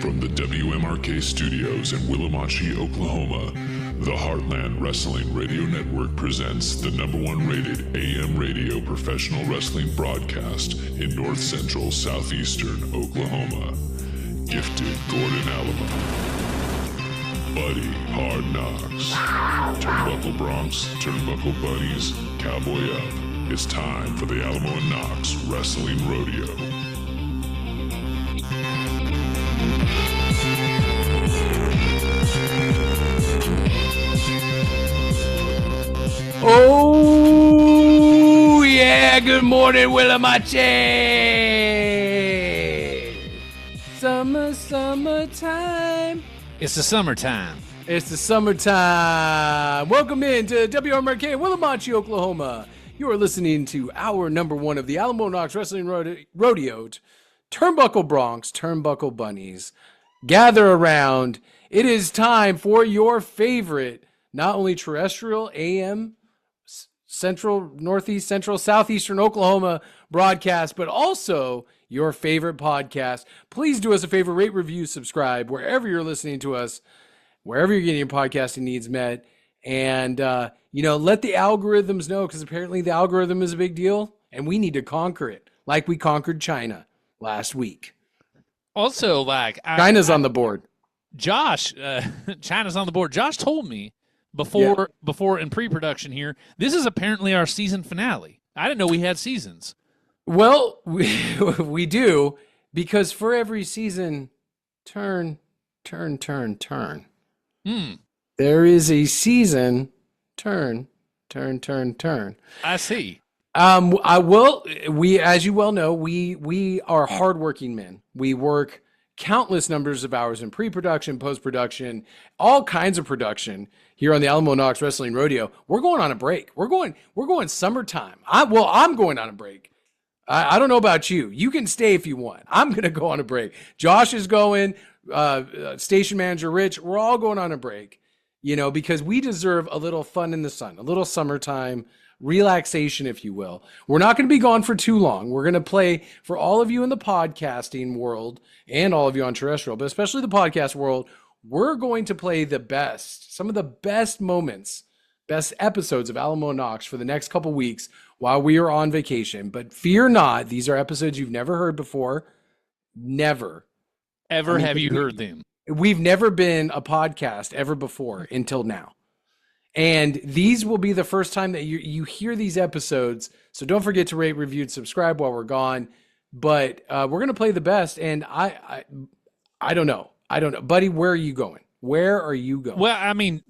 From the WMRK studios in Willowmatchee, Oklahoma, the Heartland Wrestling Radio Network presents the #1 rated AM radio professional wrestling broadcast in north central southeastern Oklahoma. Gifted Gordon Alamo, Buddy Hard Knocks, Turnbuckle Bronx, Turnbuckle Buddies, Cowboy Up. It's time for the Alamo and Knox Wrestling Rodeo. Oh, yeah, good morning, Willowmatchee. Summertime. It's the summertime. It's the summertime. Welcome in to WMRK Willowmatchee, Oklahoma. You are listening to our #1 of the Alamo Knox Wrestling Rodeo, Turnbuckle Bronx, Turnbuckle Bunnies. Gather around. It is time for your favorite, not only terrestrial AM, Central, Northeast, Central, Southeastern Oklahoma broadcast, but also your favorite podcast. Please do us a favor, rate, review, subscribe, wherever you're listening to us, wherever you're getting your podcasting needs met. And, let the algorithms know, because apparently the algorithm is a big deal, and we need to conquer it, like we conquered China last week. Also, China's on the board. Josh, China's on the board. Josh told me before in pre-production here, this is apparently our season finale. I didn't know we had seasons. Well, we do, because for every season, turn. There is a season, turn. I see. As you well know, we are hardworking men. We work countless numbers of hours in pre-production, post-production, all kinds of production here on the Alamo Knox Wrestling Rodeo. We're going on a break. We're going summertime. I'm going on a break. I don't know about you. You can stay if you want. I'm going to go on a break. Josh is going, station manager Rich, we're all going on a break, because we deserve a little fun in the sun, a little summertime relaxation, if you will. We're not going to be gone for too long. We're going to play for all of you in the podcasting world and all of you on terrestrial, but especially the podcast world. We're going to play some of the best moments, best episodes of Alamo Knox for the next couple weeks while we are on vacation. But fear not, these are episodes you've never heard before. Never. Ever have you heard them? We've never been a podcast ever before until now. And these will be the first time that you hear these episodes. So don't forget to rate, review, and subscribe while we're gone. But we're going to play the best. And I don't know. Buddy, where are you going? Where are you going? Well, I mean,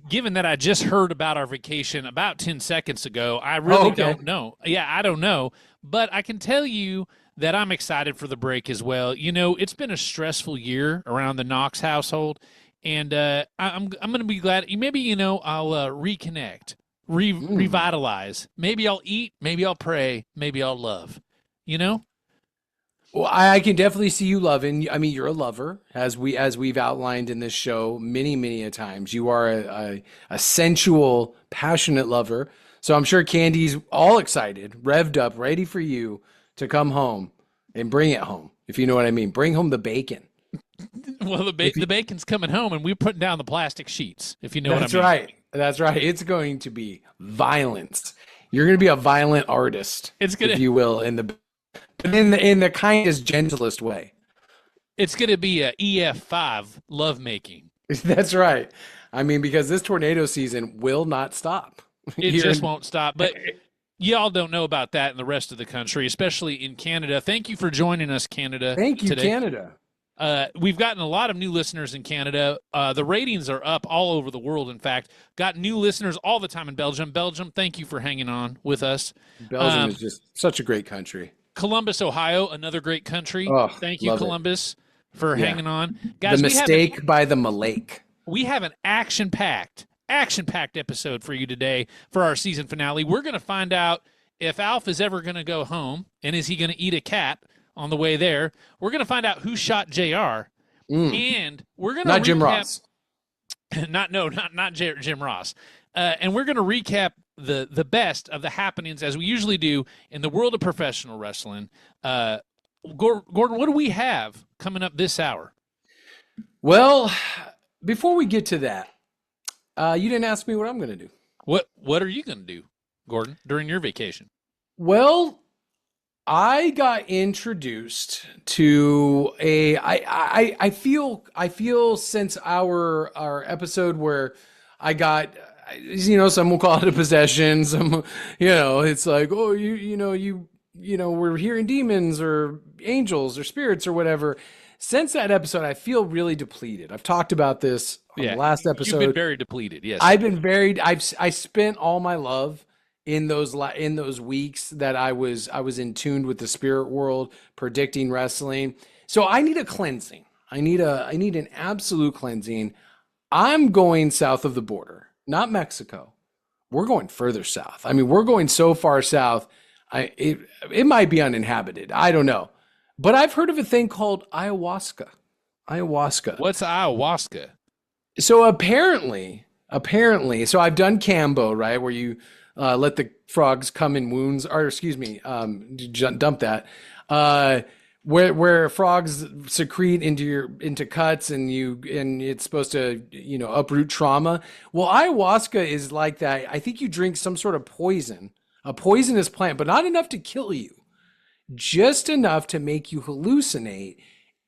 given that I just heard about our vacation about 10 seconds ago, I really don't know. Yeah, I don't know. But I can tell you that I'm excited for the break as well. It's been a stressful year around the Knox household. And I'm going to be glad. Maybe, I'll reconnect, revitalize. Maybe I'll eat. Maybe I'll pray. Maybe I'll love. Well, I can definitely see you loving. I mean, you're a lover, as we've outlined in this show many a times. You are a sensual, passionate lover. So I'm sure Candy's all excited, revved up, ready for you to come home and bring it home, if you know what I mean. Bring home the bacon. Well, the bacon's coming home, and we're putting down the plastic sheets, if you know what I mean. That's right. That's right. It's going to be violence. You're going to be a violent artist, if you will, in the kindest, gentlest way. It's going to be a EF5 lovemaking. That's right. I mean, because this tornado season will not stop. It just won't stop. But y'all don't know about that in the rest of the country, especially in Canada. Thank you for joining us, Canada. Thank you, today. Canada. We've gotten a lot of new listeners in Canada. The ratings are up all over the world, in fact. Got new listeners all the time in Belgium. Belgium, thank you for hanging on with us. Belgium is just such a great country. Columbus, Ohio, another great country. Oh, thank you, Columbus, for hanging on. Guys, the mistake by the Malake. We have an action-packed episode for you today for our season finale. We're going to find out if Alf is ever going to go home, and is he going to eat a cat on the way there. We're going to find out who shot JR, and we're going to not Jim Ross. Not Jim Ross. And we're going to recap the best of the happenings, as we usually do, in the world of professional wrestling. Gordon, what do we have coming up this hour? Well, before we get to that, you didn't ask me what I'm going to do. What are you going to do, Gordon, during your vacation? Well, I got introduced to I feel since our episode where I got some will call it a possession, some it's like, oh, we're hearing demons or angels or spirits or whatever. Since that episode, I feel really depleted. I've talked about this on the last episode. You've been very depleted. Yes, I spent all my love in those weeks that I was in tune with the spirit world, predicting wrestling. So I need a cleansing. I need an absolute cleansing. I'm going south of the border, not Mexico. We're going further south. I mean, we're going so far south. It might be uninhabited. I don't know. But I've heard of a thing called ayahuasca. Ayahuasca. What's ayahuasca? So apparently, so I've done Cambo, right, where you let the frogs come in wounds, or excuse me, dump that. Where frogs secrete into cuts, and it's supposed to uproot trauma. Well, ayahuasca is like that. I think you drink some sort of poison, a poisonous plant, but not enough to kill you, just enough to make you hallucinate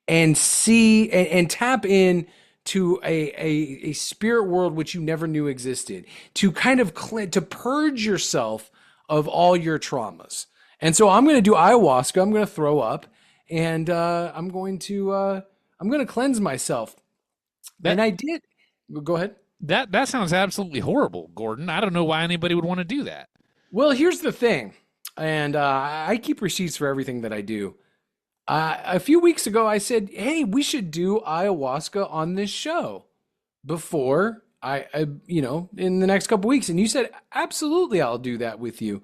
and see and tap in to a spirit world which you never knew existed, to kind of to purge yourself of all your traumas. And so I'm going to do ayahuasca. I'm going to throw up, and I'm going to cleanse myself. And I did. Go ahead. That sounds absolutely horrible, Gordon. I don't know why anybody would want to do that. Well, here's the thing, and I keep receipts for everything that I do. A few weeks ago, I said, hey, we should do ayahuasca on this show before in the next couple weeks. And you said, absolutely, I'll do that with you.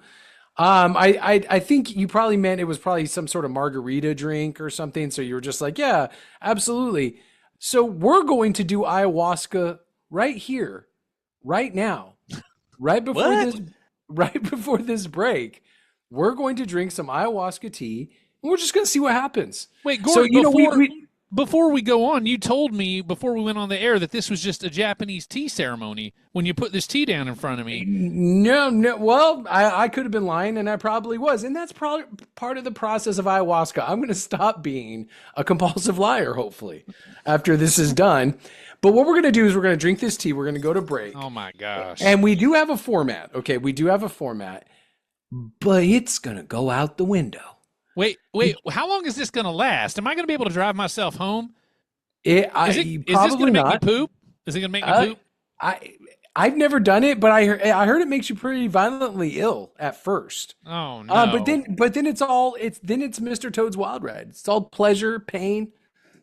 I think you probably meant it was probably some sort of margarita drink or something. So you were just like, yeah, absolutely. So we're going to do ayahuasca right here, right now, right before this break. We're going to drink some ayahuasca tea. We're just going to see what happens. Wait, Gordon, so, before we go on, you told me before we went on the air that this was just a Japanese tea ceremony when you put this tea down in front of me. No. Well, I could have been lying, and I probably was. And that's probably part of the process of ayahuasca. I'm going to stop being a compulsive liar, hopefully, after this is done. But what we're going to do is we're going to drink this tea. We're going to go to break. Oh, my gosh. And we do have a format. Okay, we do have a format. But it's going to go out the window. Wait, how long is this going to last? Am I going to be able to drive myself home? Is this going to make me poop? Is it going to make me poop? I've never done it, but I heard it makes you pretty violently ill at first. Oh no. But then it's Mr. Toad's Wild Ride. It's all pleasure, pain,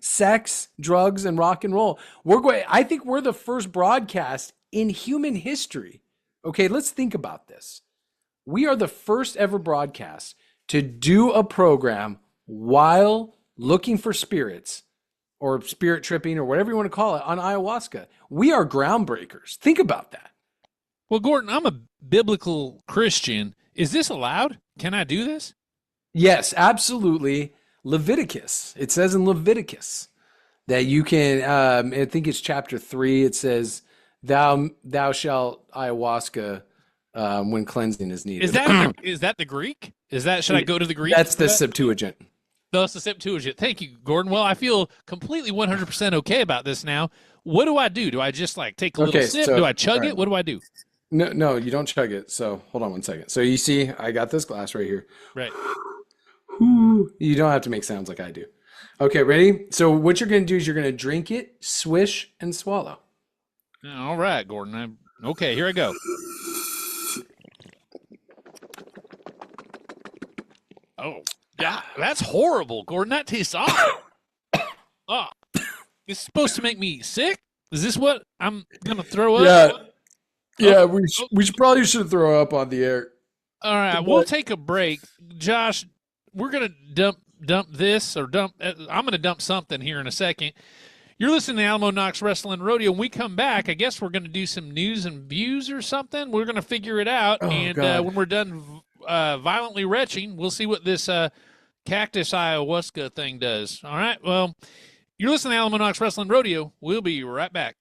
sex, drugs, and rock and roll. I think we're the first broadcast in human history. Okay, let's think about this. We are the first ever broadcast to do a program while looking for spirits or spirit tripping or whatever you want to call it on ayahuasca. We are groundbreakers. Think about that. Well, Gordon, I'm a biblical Christian. Is this allowed? Can I do this? Yes, absolutely. Leviticus. It says in Leviticus that you can, I think it's chapter 3. It says, thou shalt ayahuasca when cleansing is needed. Is that the Greek? Should I go to the Greek? That's the Septuagint. No, it's the Septuagint. Thank you, Gordon. Well, I feel completely 100% okay about this now. What do I do? Do I just take a little sip? Do I chug it? What do I do? No, you don't chug it. So hold on one second. So you see, I got this glass right here. Right. You don't have to make sounds like I do. Okay, ready? So what you're going to do is you're going to drink it, swish, and swallow. All right, Gordon. Okay, here I go. Oh, yeah, that's horrible, Gordon. That tastes awful. Oh, it's supposed to make me sick? Is this what I'm going to throw up? Yeah, we probably should throw up on the air. All right, we'll take a break. Josh, we're going to dump this or I'm going to dump something here in a second. You're listening to Alamo Knox Wrestling Rodeo. When we come back, I guess we're going to do some news and views or something. We're going to figure it out. When we're done violently retching, we'll see what this cactus ayahuasca thing does. All right. Well, You're listening to Alamo Knox Wrestling Rodeo. We'll be right back.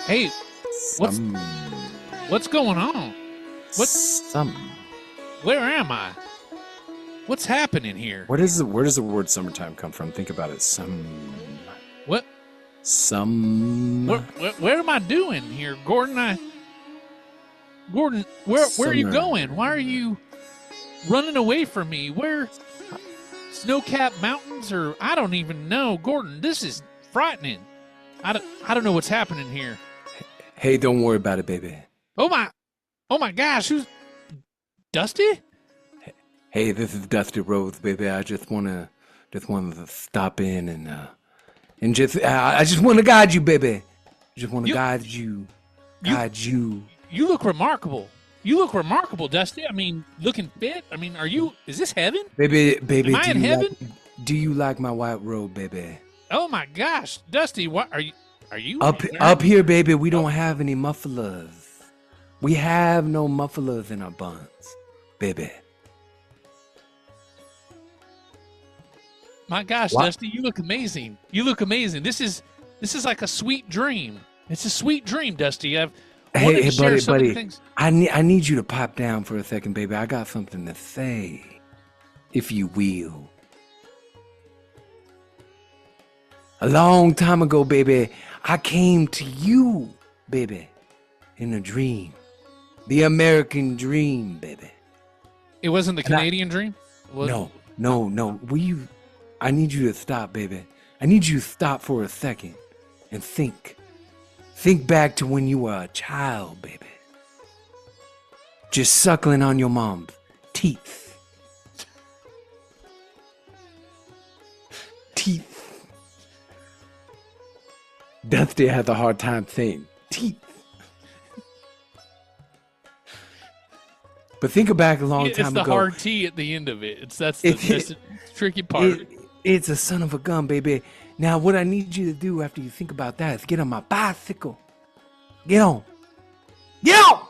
Hey, what's going on? Where am I? What's happening here? Where does the word summertime come from? Think about it. What? Where am I doing here, Gordon? Gordon, where are you going? Why are you running away from me? Where? Snow-capped mountains, or I don't even know. Gordon, this is frightening. I don't know what's happening here. Hey, don't worry about it, baby. Oh my gosh, who's Dusty? Hey, this is Dusty Rhodes, baby. I just wanna stop in and just I just want to guide you, baby. Just want to guide you. You look remarkable. You look remarkable, Dusty. I mean, looking fit. I mean, is this heaven? Baby, am I in heaven? Do you like my white robe, baby? Oh my gosh, Dusty, what are you up here, baby? We don't have any mufflers. We have no mufflers in our buns, baby. My gosh, what? Dusty, you look amazing. You look amazing. This is like a sweet dream. It's a sweet dream, Dusty. Hey, buddy. I need you to pop down for a second, baby. I got something to say, if you will. A long time ago, baby, I came to you, baby, in a dream. The American dream, baby. It wasn't the Canadian dream? No. I need you to stop, baby. I need you to stop for a second and think. Think back to when you were a child, baby. Just suckling on your mom's teeth. Teeth. Dusty has a hard time saying teeth. But think back a long time ago. It's the hard T at the end of it. That's the tricky part. It's a son of a gun, baby. Now, what I need you to do after you think about that is get on my bicycle. Get on. Get on!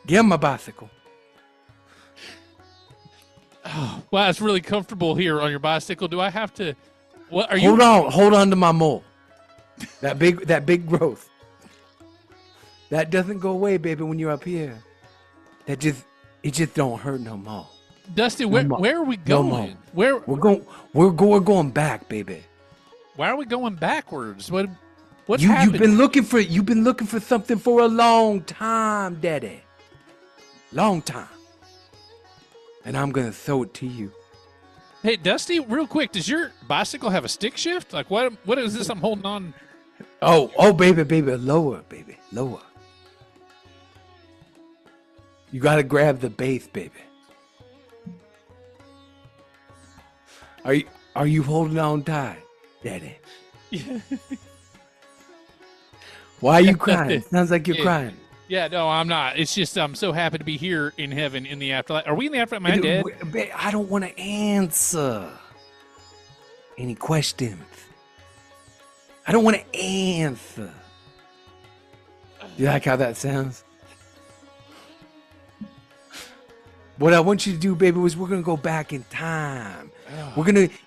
Get on my bicycle. Oh, wow, it's really comfortable here on your bicycle. Do I have to... What are you... Hold on to my mole. That big growth. That doesn't go away, baby, when you're up here. It just don't hurt no more. Dusty, where are we going? We're going back, baby. Why are we going backwards? What's happening? You've been looking for something for a long time, Daddy. Long time. And I'm gonna throw it to you. Hey, Dusty, real quick, does your bicycle have a stick shift? Like what is this I'm holding on? Oh, baby, lower, baby, lower. You gotta grab the base, baby. Are you holding on tight, Daddy? Yeah. Why are you crying? Sounds like you're crying. Yeah, no, I'm not. It's just I'm so happy to be here in heaven in the afterlife. Are we in the afterlife? Am I dead? I don't want to answer any questions. I don't want to answer. You like how that sounds? What I want you to do, baby, is we're going to go back in time.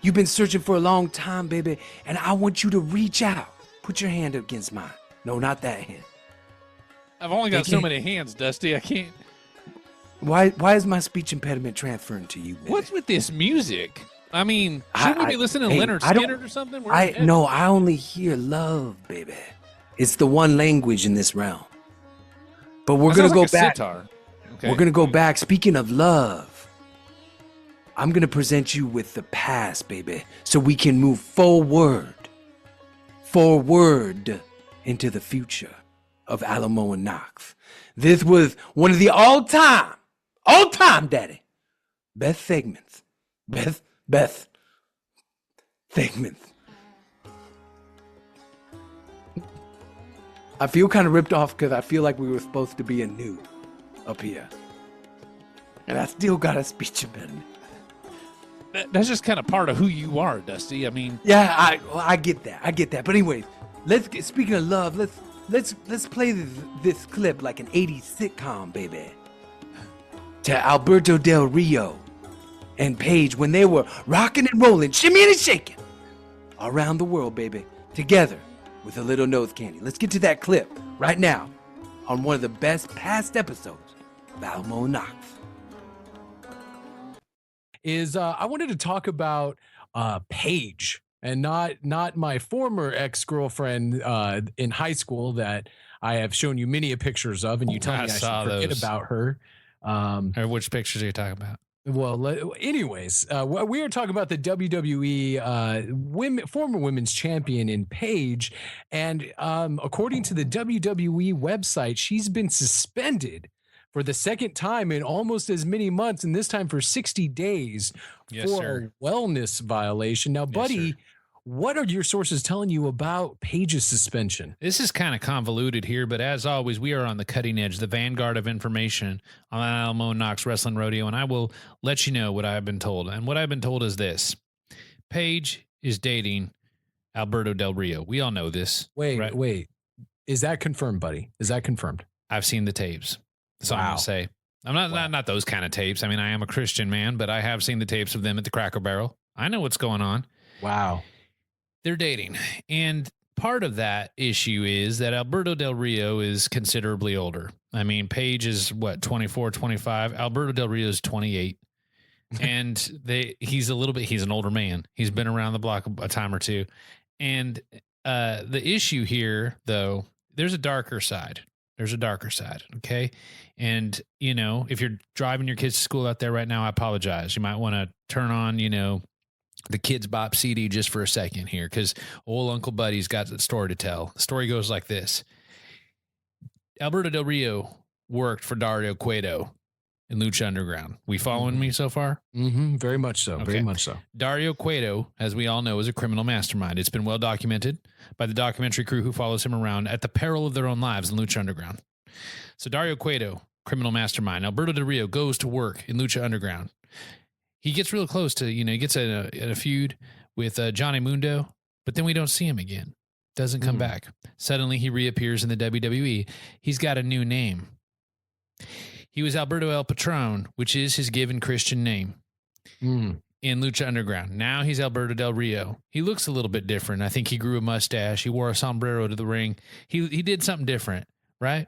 You've been searching for a long time, baby, and I want you to reach out. Put your hand against mine. No, not that hand. I've only got so many hands, Dusty. I can't. Why is my speech impediment transferring to you, baby? What's with this music? I mean, shouldn't we be listening to Leonard Skinner or something? No, I only hear love, baby. It's the one language in this realm. But we're going to go back. Sitar. Okay. We're going to go back. Speaking of love, I'm going to present you with the past, baby, so we can move forward into the future of Alamo and Knox. This was one of the all-time, Daddy, best segments. Best segments. I feel kind of ripped off because I feel like we were supposed to be a new up here. And I still got a speech impediment. that's just kind of part of who you are, Dusty. I mean, Yeah, I get that. But anyways, speaking of love, let's play this clip like an 80s sitcom, baby. To Alberto Del Rio and Paige when they were rocking and rolling, shimmying and shaking around the world, baby, together with a little nose candy. Let's get to that clip right now on one of the best past episodes of Alamo Knox. I wanted to talk about Paige, and not my former ex-girlfriend in high school that I have shown you many pictures of, and you told me I should forget about her. Or which pictures are you talking about? Well, anyways, we are talking about the WWE former women's champion in Paige, and according to the WWE website, she's been suspended for the second time in almost as many months, and this time for 60 days for a wellness violation. Now, buddy, what are your sources telling you about Paige's suspension? This is kind of convoluted here, but as always, we are on the cutting edge, the vanguard of information on Alamo Knox Wrestling Rodeo, and I will let you know what I've been told. And what I've been told is this. Paige is dating Alberto Del Rio. We all know this. Wait. Is that confirmed, buddy? Is that confirmed? I've seen the tapes. That's all I'm going to say. I'm not those kind of tapes. I mean, I am a Christian man, but I have seen the tapes of them at the Cracker Barrel. I know what's going on. Wow. They're dating. And part of that issue is that Alberto Del Rio is considerably older. I mean, Paige is 24, 25. Alberto Del Rio is 28. And he's an older man. He's been around the block a time or two. And the issue here, though, there's a darker side. Okay. And, if you're driving your kids to school out there right now, I apologize. You might want to turn on, the Kids Bop CD just for a second here, because old Uncle Buddy's got a story to tell. The story goes like this. Alberto Del Rio worked for Dario Cueto in Lucha Underground. We following me so far? Mm-hmm. Very much so. Okay. Very much so. Dario Cueto, as we all know, is a criminal mastermind. It's been well documented by the documentary crew who follows him around at the peril of their own lives in Lucha Underground. So Dario Cueto, criminal mastermind. Alberto Del Rio goes to work in Lucha Underground. He gets real close to, he gets in a feud with Johnny Mundo, but then we don't see him again. Doesn't come back. Suddenly he reappears in the WWE. He's got a new name. He was Alberto El Patron, which is his given Christian name in Lucha Underground. Now he's Alberto Del Rio. He looks a little bit different. I think he grew a mustache. He wore a sombrero to the ring. He did something different, right?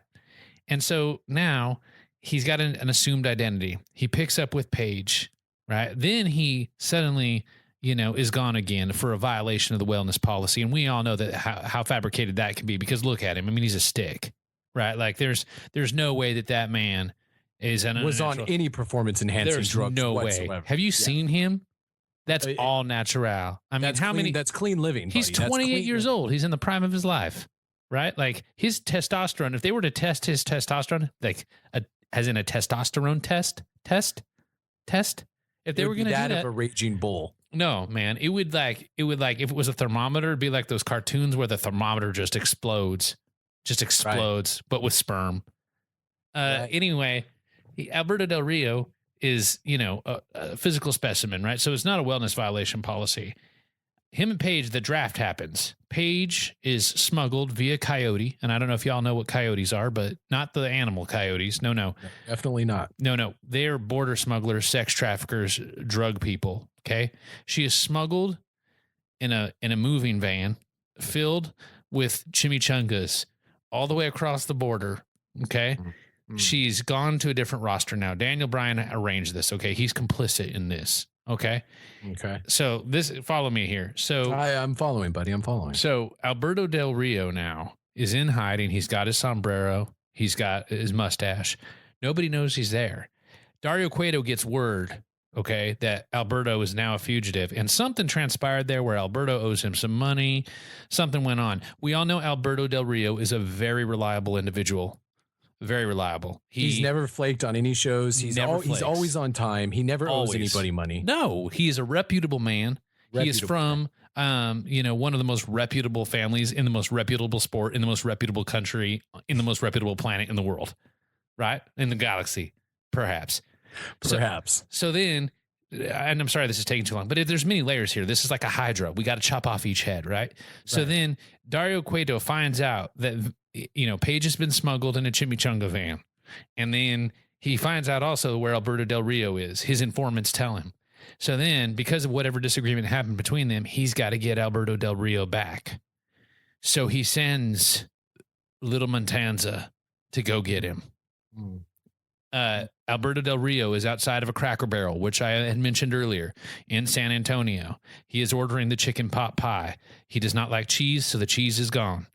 And so now he's got an assumed identity. He picks up with Paige, right? Then he suddenly, is gone again for a violation of the wellness policy. And we all know that how fabricated that can be, because look at him. I mean, he's a stick, right? Like there's no way that man was on any performance enhancing drugs. No whatsoever. way. Have you seen him? That's all natural. I mean, that's clean living. He's 28 years old. He's in the prime of his life, right? Like his testosterone, if they were to test his testosterone, like as in a testosterone test, if they were going to do that of a raging bull. No, man, it would like, if it was a thermometer, it'd be like those cartoons where the thermometer just explodes, right. But with sperm. Right. Anyway, Alberto Del Rio is, a physical specimen, right? So it's not a wellness violation policy. Him and Paige, the draft happens. Paige is smuggled via coyote. And I don't know if y'all know what coyotes are, but not the animal coyotes. No. Definitely not. No. They're border smugglers, sex traffickers, drug people. Okay. She is smuggled in a moving van filled with chimichangas all the way across the border. Okay. Mm-hmm. She's gone to a different roster now. Daniel Bryan arranged this. Okay. He's complicit in this. Okay. So follow me here. So I'm following, buddy. I'm following. So Alberto Del Rio now is in hiding. He's got his sombrero. He's got his mustache. Nobody knows he's there. Dario Cueto gets word, okay, that Alberto is now a fugitive, and something transpired there where Alberto owes him some money. Something went on. We all know Alberto Del Rio is a very reliable individual. Very reliable. He's never flaked on any shows. He's always on time. He never owes anybody money. No, he is a reputable man. He is from, one of the most reputable families in the most reputable sport, in the most reputable country, in the most reputable planet in the world, right? In the galaxy, perhaps. Perhaps. So then and I'm sorry this is taking too long, but there's many layers here. This is like a hydra. We got to chop off each head, right? So then Dario Cueto finds out that, Paige has been smuggled in a chimichanga van. And then he finds out also where Alberto Del Rio is. His informants tell him. So then, because of whatever disagreement happened between them, he's got to get Alberto Del Rio back. So he sends Little Montanza to go get him. Alberto Del Rio is outside of a Cracker Barrel, which I had mentioned earlier, in San Antonio. He is ordering the chicken pot pie. He does not like cheese, so the cheese is gone.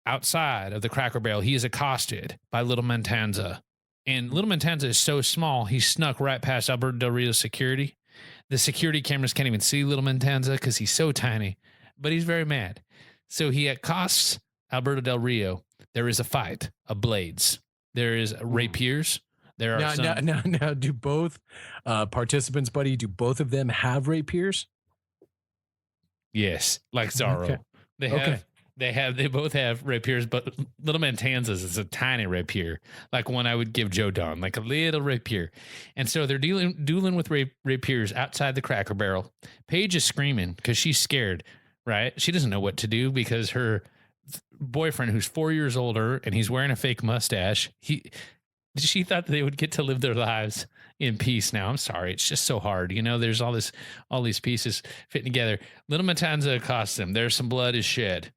Outside of the Cracker Barrel, he is accosted by Little Montanza. And Little Montanza is so small, he snuck right past Alberto Del Rio's security. The security cameras can't even see Little Montanza because he's so tiny, but he's very mad. So he accosts Alberto Del Rio. There is a fight of blades. There is rapiers. There are now, do both participants, buddy, do both of them have rapiers? Yes, like Zorro. Okay. They both have rapiers, but Little Montanza's is a tiny rapier, like one I would give Joe Don, like a little rapier. And so they're dueling with rapiers outside the Cracker Barrel. Paige is screaming because she's scared, right? She doesn't know what to do because her boyfriend, who's 4 years older and he's wearing a fake mustache, she thought they would get to live their lives in peace. Now, I'm sorry. It's just so hard. There's all these pieces fitting together. Little Matanza accosts them. There's some blood is shed.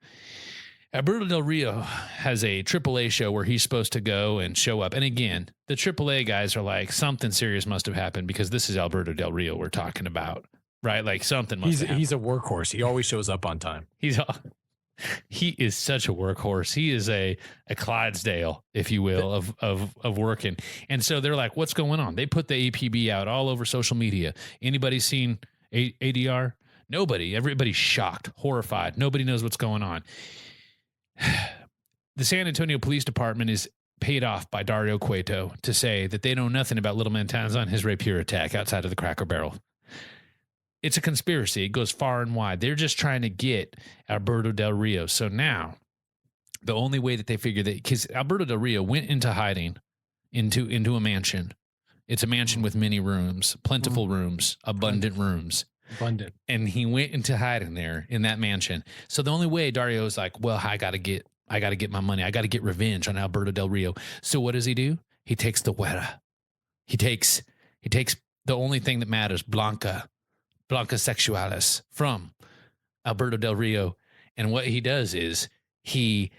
Alberto Del Rio has a AAA show where he's supposed to go and show up. And again, the AAA guys are like, something serious must have happened because this is Alberto Del Rio we're talking about, right? Like something must have happened. He's a workhorse. He always shows up on time. He is such a workhorse. He is a Clydesdale, if you will, of working. And so they're like, what's going on? They put the APB out all over social media. Anybody seen ADR? Nobody. Everybody's shocked, horrified. Nobody knows what's going on. The San Antonio Police Department is paid off by Dario Cueto to say that they know nothing about Little Montanza and his rapier attack outside of the Cracker Barrel. It's a conspiracy. It goes far and wide. They're just trying to get Alberto Del Rio. So now, the only way that they figure that, because Alberto Del Rio went into hiding into a mansion. It's a mansion with many rooms, plentiful rooms, abundant rooms. Abundant. And he went into hiding there in that mansion. So the only way Dario is like, well, I got to get my money. I got to get revenge on Alberto Del Rio. So what does he do? He takes the huera. He takes the only thing that matters, Blanca Sexualis, from Alberto Del Rio. And what he does is he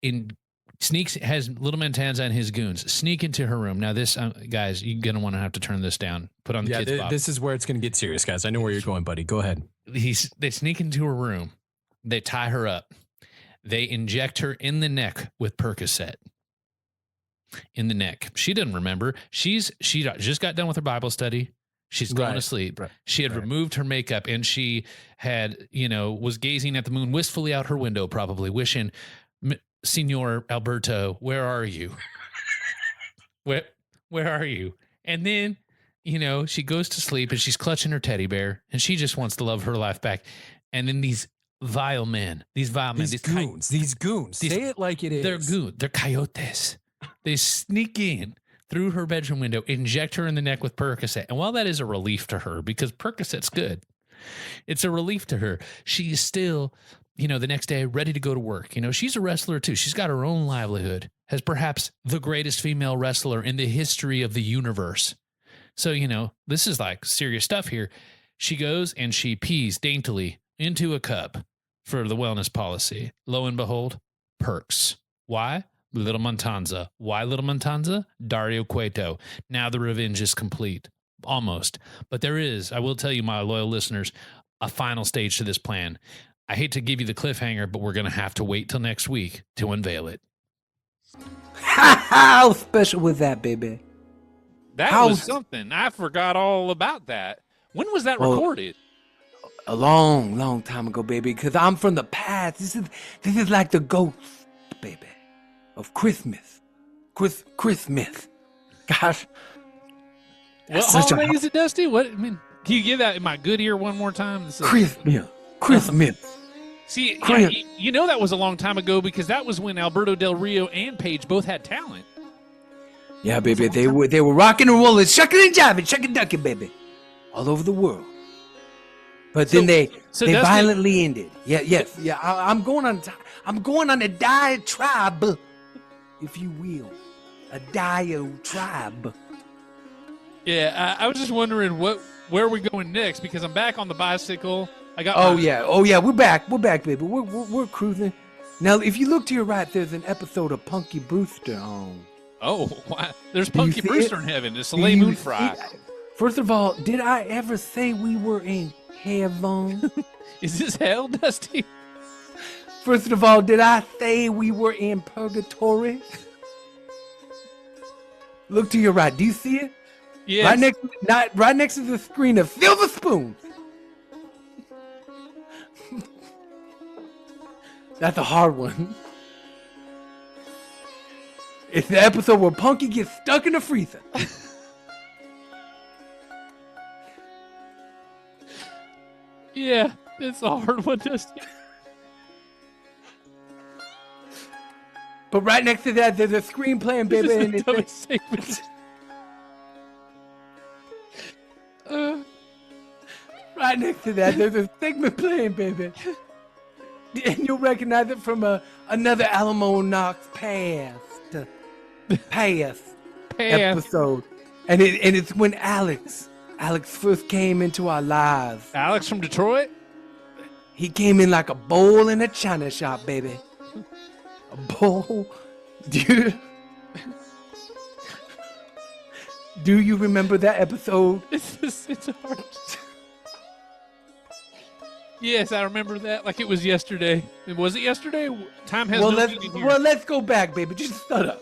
has Little Montanza and his goons sneak into her room. Now this, guys, you're going to want to have to turn this down. Put on the kids' pop. This is where it's going to get serious, guys. I know where you're going, buddy. Go ahead. They sneak into her room. They tie her up. They inject her in the neck with Percocet. In the neck. She doesn't remember. She just got done with her Bible study. She's going to sleep. Right. She had removed her makeup and she had, was gazing at the moon wistfully out her window, probably wishing, Senor Alberto, where are you? Where are you? And then, she goes to sleep and she's clutching her teddy bear and she just wants to love her life back. And then these vile men, these goons, say it like it is. They're goons. They're coyotes. They sneak in through her bedroom window, inject her in the neck with Percocet. And while that is a relief to her, because Percocet's good, it's a relief to her, she's still, the next day ready to go to work. She's a wrestler too. She's got her own livelihood as perhaps the greatest female wrestler in the history of the universe. So, this is like serious stuff here. She goes and she pees daintily into a cup for the wellness policy. Lo and behold, perks. Why? Little Montanza. Why Little Montanza? Dario Cueto. Now the revenge is complete. Almost. But there is, I will tell you, my loyal listeners, a final stage to this plan. I hate to give you the cliffhanger, but we're going to have to wait till next week to unveil it. How special was that, baby? That was something. I forgot all about that. When was that recorded? A long, long time ago, baby, because I'm from the past. This is like the ghost, baby, of Christmas. Christmas. Gosh. What holiday is it, Dusty? Can you give that in my good ear one more time? Christmas. See, that was a long time ago because that was when Alberto Del Rio and Paige both had talent. Yeah, baby, they were rocking and rolling, shucking and jiving, shucking ducking, baby. all over the world. But then they Dusty, violently ended. Yeah. I'm going on a diatribe, if you will, a diatribe. Yeah, I was just wondering where we're going next because I'm back on the bicycle. I got. Oh yeah, we're back, baby. We're cruising. Now, if you look to your right, there's an episode of Punky Brewster on. Oh, wow. There's Punky see Brewster it? in heaven. It's Soleil Moon Fry. First of all, did I ever say we were in heaven? Is this hell, Dusty? First of all, did I say we were in purgatory? Look to your right. Do you see it? Yes. Right next to the screen of Silver Spoon. That's a hard one. It's the episode where Punky gets stuck in the freezer. Yeah, it's a hard one, Dusty. But right next to that, there's a screen playing, baby. This is And the it's dumbest segment. right next to that, there's a segment playing, baby. And you'll recognize it from another Alamo Knox past episode. And it's when Alex first came into our lives. Alex from Detroit? He came in like a bowl in a china shop, baby. A bowl. Do you remember that episode? It's hard. Yes, I remember that like it was yesterday. Was it yesterday? Time has no meaning here. Well, let's go back, baby. Just shut up.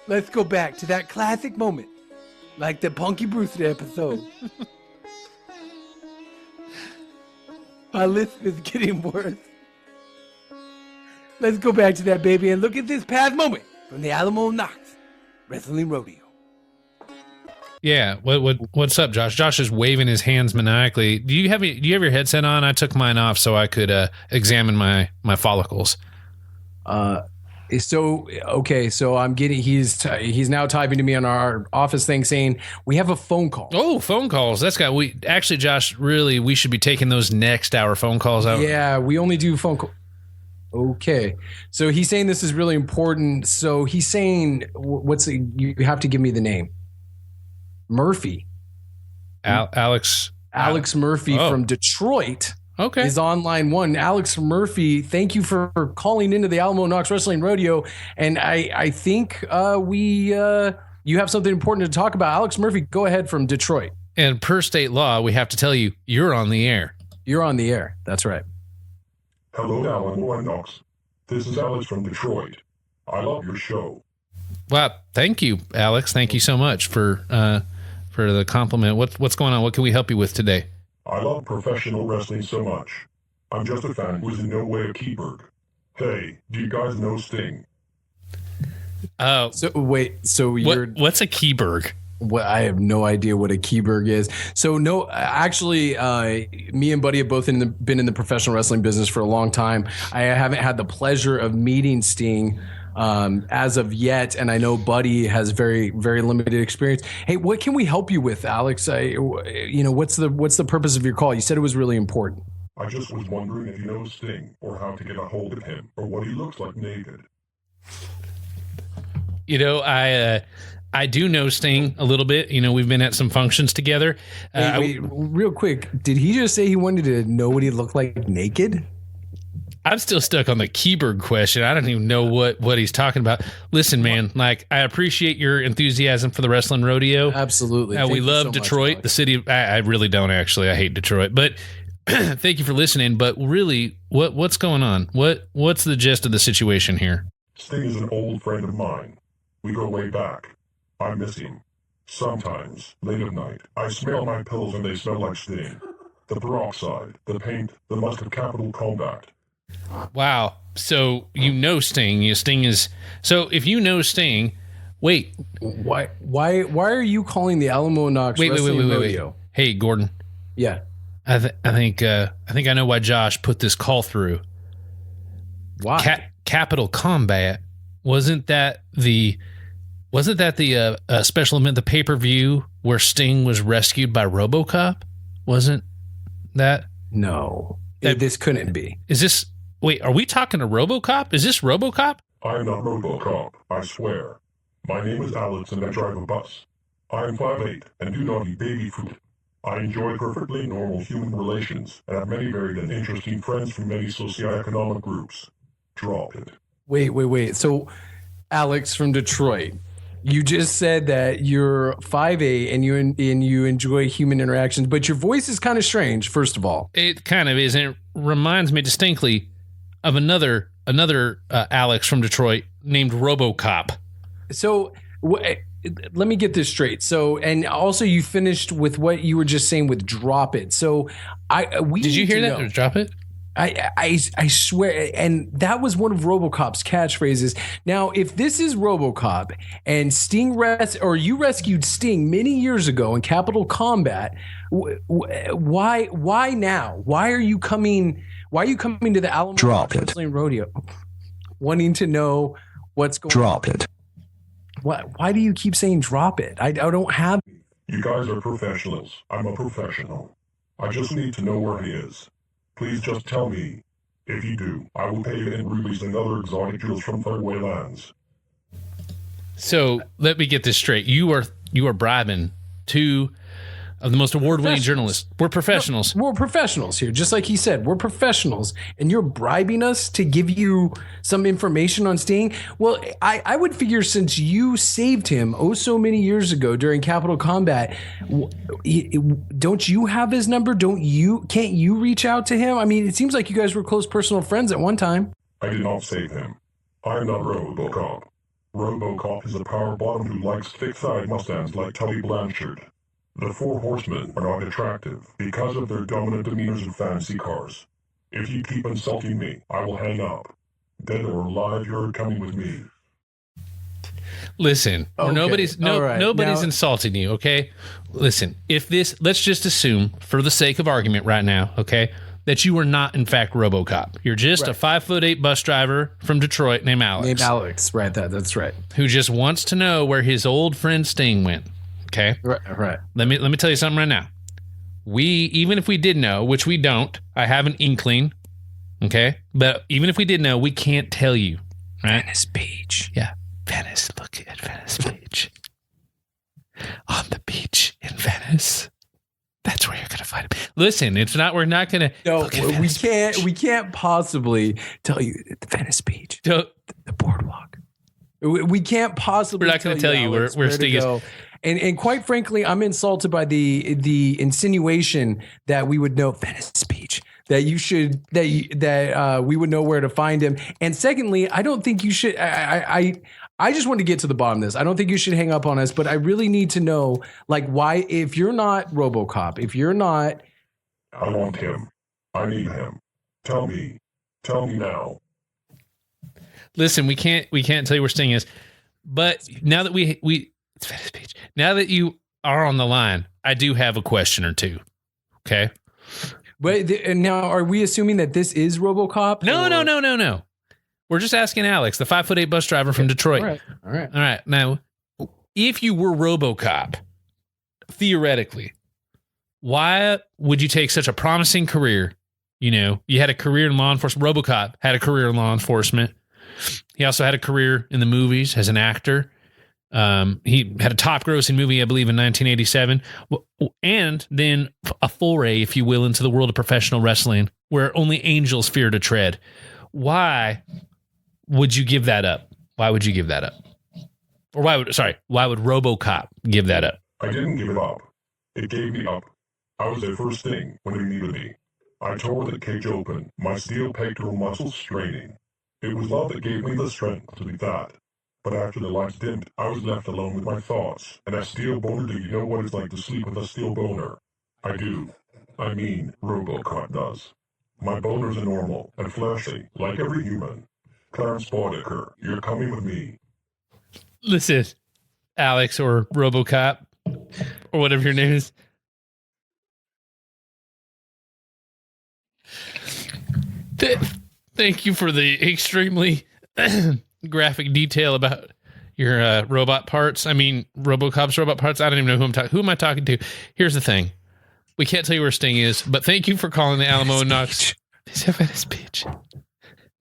Let's go back to that classic moment, like the Punky Brewster episode. My list is getting worse. Let's go back to that, baby, and look at this past moment from the Alamo Knox Wrestling Rodeo. Yeah, what's up, Josh? Josh is waving his hands maniacally. Do you have your headset on? I took mine off so I could examine my follicles. So I'm getting. He's now typing to me on our office thing saying we have a phone call. Oh, phone calls. That's got we actually, Josh. Really, we should be taking those next hour phone calls out. Yeah, we only do phone call. Okay, so he's saying this is really important. So he's saying, you have to give me the name. Murphy. Alex Murphy from Detroit. Okay. Is on line one. Alex Murphy, thank you for calling into the Alamo Knox Wrestling Rodeo. And I think you have something important to talk about. Alex Murphy, go ahead from Detroit. And per state law, we have to tell you, you're on the air. You're on the air. That's right. Hello, Alamo Knox. This is Alex from Detroit. I love your show. Well, thank you, Alex. Thank you so much for the compliment. What's going on? What can we help you with today? I love professional wrestling so much. I'm just a fan who's in no way a keyberg. Hey, do you guys know Sting? What's a keyberg? Well, I have no idea what a keyberg is. So no, actually, me and Buddy have both been in the professional wrestling business for a long time. I haven't had the pleasure of meeting Sting as of yet, and I know Buddy has very, very limited experience. Hey, what can we help you with, Alex? What's the purpose of your call? You said it was really important. I just was wondering if you know Sting, or how to get a hold of him, or what he looks like naked. I do know Sting a little bit. We've been at some functions together. Wait, real quick, did he just say he wanted to know what he looked like naked? I'm still stuck on the keyberg question. I don't even know what he's talking about. Listen, man, I appreciate your enthusiasm for the wrestling rodeo. Absolutely. We love Detroit, the city. I really don't actually. I hate Detroit, but thank you for listening. But really, what's going on? What's the gist of the situation here? Sting is an old friend of mine. We go way back. I miss him. Sometimes, late at night, I smell my pills and they smell like Sting. The peroxide, the paint, the must of Capital Combat. Wow. So you know Sting. Sting is. So if you know Sting, wait. Why are you calling the Alamo Knox Wrestling Rodeo? Hey, Gordon. Yeah. I think I know why Josh put this call through. Why? Capital Combat wasn't that the special event, the pay-per-view where Sting was rescued by RoboCop? Wasn't that? No, this couldn't be. Is this? Wait, are we talking to RoboCop? Is this RoboCop? I am not RoboCop, I swear. My name is Alex and I drive a bus. I am 5'8" and do not eat baby food. I enjoy perfectly normal human relations and have many varied and interesting friends from many socioeconomic groups. Drop it. Wait. So, Alex from Detroit, you just said that you're 5'8" and you enjoy human interactions, but your voice is kind of strange, first of all. It kind of is, and it reminds me distinctly of another Alex from Detroit named RoboCop. So, let me get this straight. So, and also you finished with what you were just saying with drop it. So, did you hear that? Drop it? I swear, and that was one of RoboCop's catchphrases. Now, if this is RoboCop and you rescued Sting many years ago in Capital Combat, why now? Why are you coming to the Alamo Wrestling Rodeo, wanting to know what's going on? Drop it. Why do you keep saying drop it? I don't have. You guys are professionals. I'm a professional. I just need to know where he is. Please just tell me. If you do, I will pay you in rubies and other exotic jewels from faraway lands. So let me get this straight. You are bribing two of the most award-winning journalists. We're professionals. We're professionals here. Just like he said, we're professionals. And you're bribing us to give you some information on Sting? Well, I would figure since you saved him so many years ago during Capital Combat, don't you have his number? Can't you reach out to him? I mean, it seems like you guys were close personal friends at one time. I did not save him. I am not RoboCop. RoboCop is a power bottom who likes thick-thighed Mustangs like Tully Blanchard. The Four Horsemen are not attractive because of their dominant demeanors and fancy cars. If you keep insulting me, I will hang up. Dead or alive, you're coming with me. Listen, okay. nobody's Now, insulting you, okay? Listen, let's just assume, for the sake of argument right now, okay, that you are not, in fact, RoboCop. You're just a 5'8" bus driver from Detroit named Alex. Right, that's right. Who just wants to know where his old friend Sting went. Okay. Right. Let me tell you something right now. Even if we did know, which we don't, I have an inkling. Okay. But even if we did know, we can't tell you. Right? Venice Beach. Yeah. Venice. Look at Venice Beach. On the beach in Venice. That's where you're gonna find him. Listen, we're not gonna. No, we can't possibly tell you the Venice Beach. The boardwalk. We can't possibly. We're not going to tell you where Sting is. And quite frankly, I'm insulted by the insinuation that we would know Venice Beach, that we would know where to find him. And secondly, I don't think you should. I just want to get to the bottom of this. I don't think you should hang up on us, but I really need to know, like, why, if you're not RoboCop, if you're not. I want him. I need him. Tell me now. Listen, we can't tell you where Sting is, but now that it's Venice Beach. Now that you are on the line, I do have a question or two. Okay. But now, are we assuming that this is RoboCop? No. We're just asking Alex, the 5'8" bus driver from Detroit. All right. Now, if you were RoboCop, theoretically, why would you take such a promising career? You know, you had a career in law enforcement. RoboCop had a career in law enforcement. He also had a career in the movies as an actor. He had a top grossing movie, I believe, in 1987. And then a foray, if you will, into the world of professional wrestling, where only angels fear to tread. Why would you give that up? Why would you give that up? Or why would RoboCop give that up? I didn't give it up. It gave me up. I was their first thing when they needed me. I tore the cage open, my steel pectoral muscles straining. It was love that gave me the strength to be that. But after the lights dimmed, I was left alone with my thoughts. And a steel boner, do you know what it's like to sleep with a steel boner? I do. I mean, RoboCop does. My boners are normal and fleshy, like every human. Clarence Boddicker, you're coming with me. Listen, Alex or RoboCop, or whatever your name is. Thank you for the extremely graphic detail about your robot parts. I mean, RoboCop's robot parts. I don't even know who I'm talking. Who am I talking to? Here's the thing: we can't tell you where Sting is, but thank you for calling the Alamo Knox. Speech.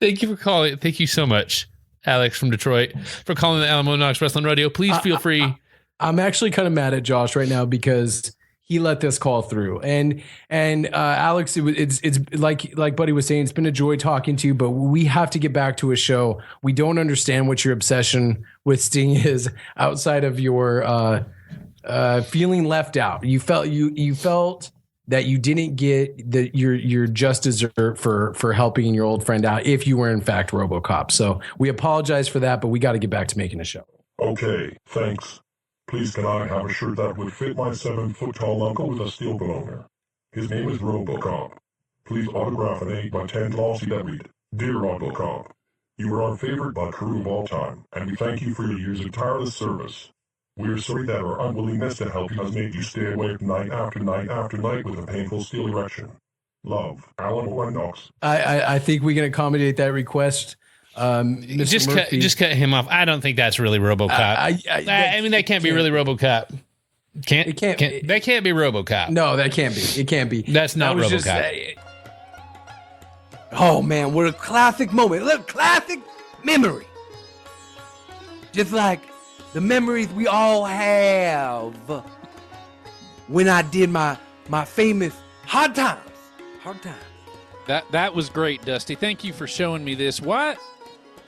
Thank you for calling. Thank you so much, Alex from Detroit, for calling the Alamo Knox Wrestling Radio. Please feel free. I'm actually kind of mad at Josh right now because he let this call through. And Alex, it's like Buddy was saying, it's been a joy talking to you, but we have to get back to a show. We don't understand what your obsession with Sting is outside of your feeling left out. You felt that you didn't get your just dessert for helping your old friend out if you were in fact RoboCop. So we apologize for that, but we got to get back to making a show. Okay, thanks. Please can I have a shirt that would fit my 7-foot-tall uncle with a steel boner? His name is RoboCop. Please autograph an 8x10 glossy that read, Dear RoboCop, you are our favorite bot crew of all time, and we thank you for your years of tireless service. We are sorry that our unwillingness to help you has made you stay awake night after night after night with a painful steel erection. Love, Alamo and Knox. I think we can accommodate that request. Just cut him off. I don't think that's really RoboCop. I mean, that can't be really RoboCop. That can't be RoboCop. No, that can't be. It can't be. That's not RoboCop. Oh man, what a classic moment! Look, classic memory. Just like the memories we all have when I did my famous hard times. That was great, Dusty. Thank you for showing me this.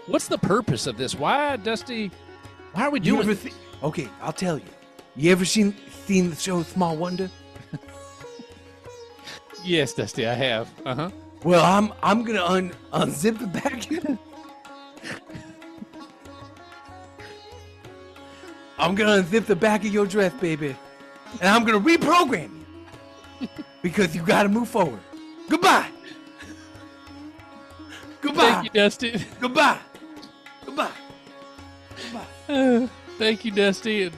What's the purpose of this? Why, Dusty? Why are we doing this? Okay, I'll tell you. You ever seen the show Small Wonder? Yes, Dusty, I have. Uh-huh. Well, I'm gonna unzip the back. I'm gonna unzip the back of your dress, baby, and I'm gonna reprogram you because you gotta move forward. Goodbye. Thank you, Dusty. Goodbye. Thank you, Dusty. And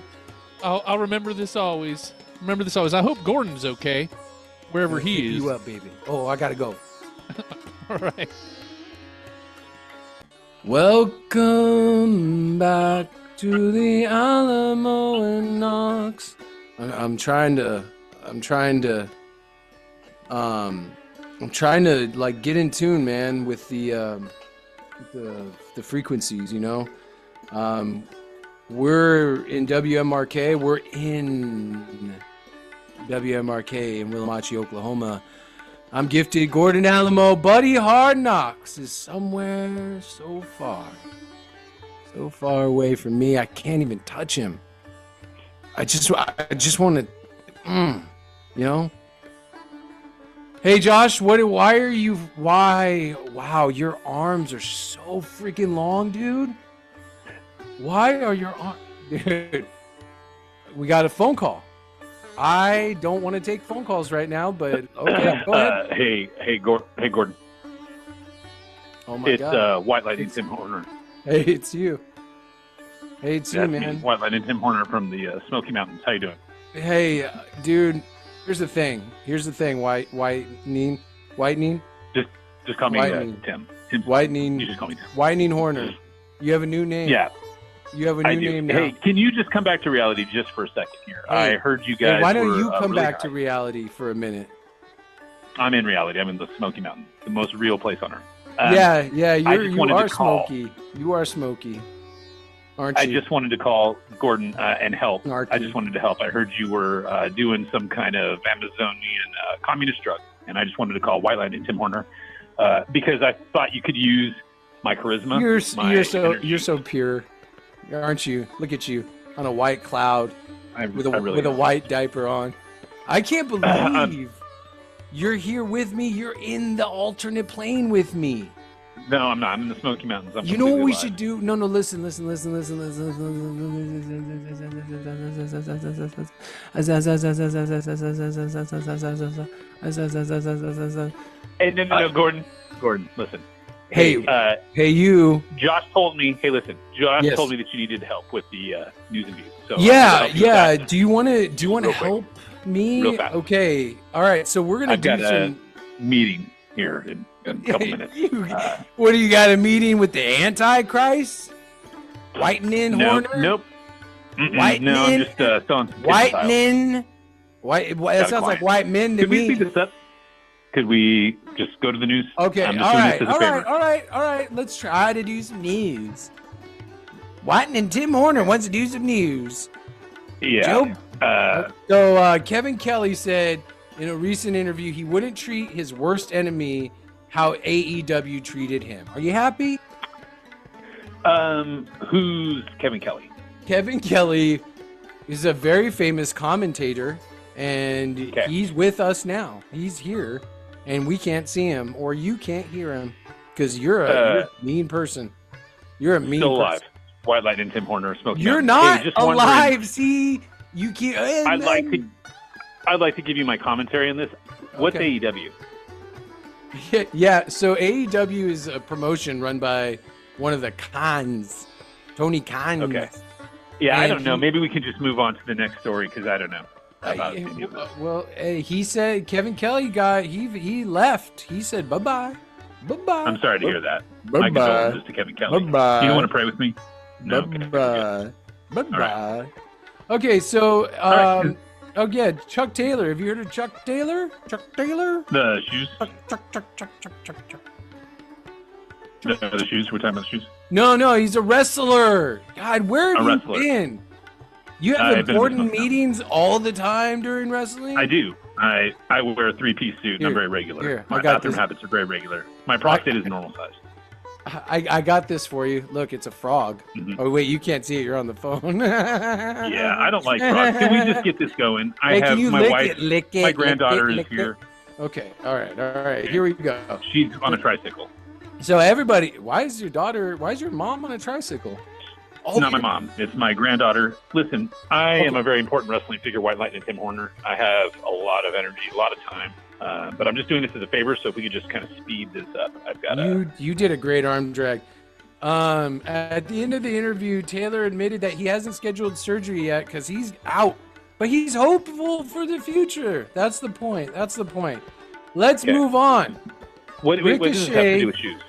I'll remember this always. I hope Gordon's okay, wherever he is. You up, baby. Oh, I gotta go. All right. Welcome back to the Alamo and Knox. I'm trying to like get in tune, man, with the frequencies, you know. We're in WMRK. We're in WMRK in Willamachi, Oklahoma. I'm Gifted. Gordon Alamo. Buddy Hard Knocks is somewhere so far away from me. I can't even touch him. I just want to, you know. Hey Josh, why are you? Wow, your arms are so freaking long, dude. Why are your arms, dude? We got a phone call. I don't want to take phone calls right now, but okay, go ahead. Hey, Gordon. Oh my God. It's White Lightning Tim Horner. Hey, it's you. Hey, it's you, man. White Lightning Tim Horner from the Smoky Mountains. How you doing? Hey, dude. Here's the thing. Whitening. Just call me Tim. Whitening. You just call me Tim. Whitening Horner. You have a new name. Yeah. You have a new name now. Hey, can you just come back to reality just for a second here? Hey, I heard you guys. Hey, why don't you come really back to reality for a minute? I'm in reality. I'm in the Smoky Mountains, the most real place on earth. You are Smoky. You are Smoky, aren't you? I just wanted to call Gordon and help. Aren't I you? just wanted to help. I heard you were doing some kind of Amazonian communist drug, and I just wanted to call White Lightning Tim Horner because I thought you could use my charisma. You're so pure, aren't you? Look at you on a white cloud with a white diaper on. I can't believe you're here with me. You're in the alternate plane with me. No, I'm not. I'm in the Smoky Mountains. You know what we should do? No, listen. Hey, no, Gordon, listen. Hey, you. Josh told me. Hey, listen. Josh Yes. told me that you needed help with the news and views. So Yeah. Do you want to help me? Real fast. Okay. All right. So we're gonna I've got some a meeting here in a couple minutes. What do you got, a meeting with the Antichrist? Whitening Nope. Horner? Nope. Whitening? No, I'm just selling some Whitening? That sounds like white men to Could we me. speed this up? Could we just go to the news? Okay, I'm just all doing right, this as a all favor. right, all right. Let's try to do some news. Whiten and Tim Horner wants to do some news. Yeah. So Kevin Kelly said in a recent interview he wouldn't treat his worst enemy how AEW treated him. Are you happy? Who's Kevin Kelly? Kevin Kelly is a very famous commentator, and he's with us now. He's here, and we can't see him, or you can't hear him, because you're a mean person. You're a mean Still person. alive. White Light and Tim Horner smoking. You're Hey, not just alive. See, you can't. I'd like to give you my commentary on this. What's Okay. AEW? Yeah, so AEW is a promotion run by one of the Khans, Tony Khan. Okay. Yeah, I And don't know. he- Maybe we can just move on to the next story because I don't know about any of this. Well, he said Kevin Kelly he left. He said bye-bye. Bye-bye. I'm sorry to hear that. Bye-bye. My condolences to Kevin Kelly. Bye-bye. You don't want to pray with me? No. Okay. Bye-bye. Bye-bye. right. Okay, so right. oh yeah, Chuck Taylor. Have you heard of Chuck Taylor? Chuck Taylor? The shoes? Chuck. The shoes? We're talking about the shoes? No, he's a wrestler. God, where have A you wrestler. been? You have I've been important wrestling. meetings all the time during wrestling? I do. I wear a three-piece suit and I'm Here, very regular. here, I My got bathroom this. habits are very regular. My prostate is normal size. I got this for you. Look, it's a frog. Mhm. Oh, wait, you can't see it. You're on the phone. Yeah, I don't like frogs. Can we just get this going? I Hey, have can you my lick wife, it, lick it, my lick granddaughter it, is lick it? here. Okay, all right. Here we go. She's on a tricycle. So everybody, why is your mom on a tricycle? It's not my mom. It's my granddaughter. Listen, I am a very important wrestling figure, White Light and Tim Horner. I have a lot of energy, a lot of time. But I'm just doing this as a favor, so if we could just kind of speed this up. I've got You did a great arm drag. At the end of the interview, Taylor admitted that he hasn't scheduled surgery yet because he's out, but he's hopeful for the future. That's the point. Let's Okay. move on. what does this have to do with shoes?